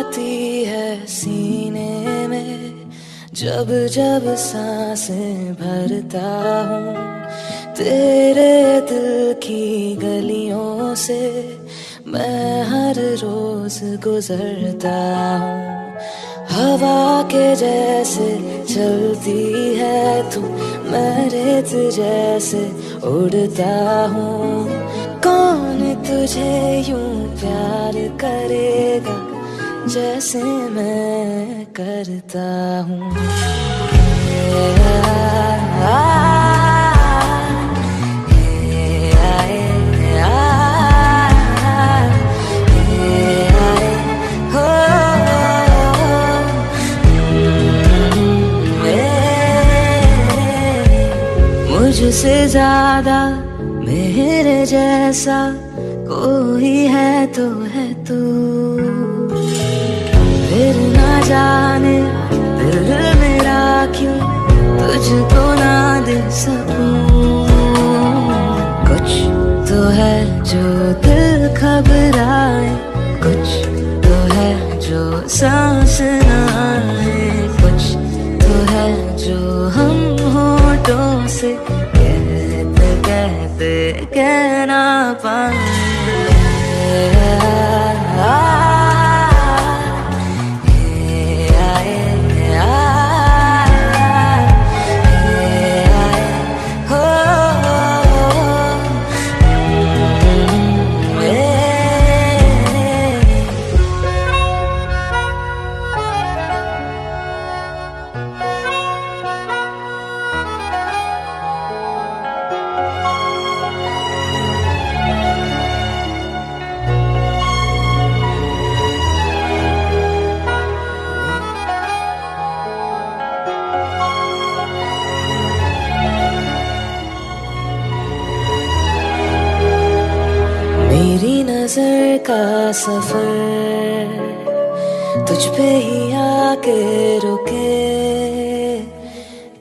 आती है सीने में, जब जब सांसें भरता हूँ। तेरे दिल की गलियों से मैं हर रोज गुजरता हूँ। हवा के जैसे चलती है तू, मैं रेत जैसे उड़ता हूँ। कौन तुझे यूं प्यार करेगा जैसे मैं करता हूँ। मुझसे ज्यादा मेरे जैसा कोई है तो है तू। फिर ना जाने दिल मेरा क्यों तुझको ना दे सकूं। कुछ तो है जो दिल घबराए, कुछ तो है जो सांस ना आए, कुछ तो है जो हम होठों से कहते कहते कह ना पाए। मेरी नजर का सफर तुझ पे ही आके रुके,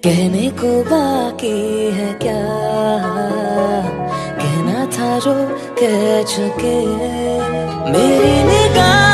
कहने को बाकी है क्या, कहना था जो कह चुके। मेरी निगाह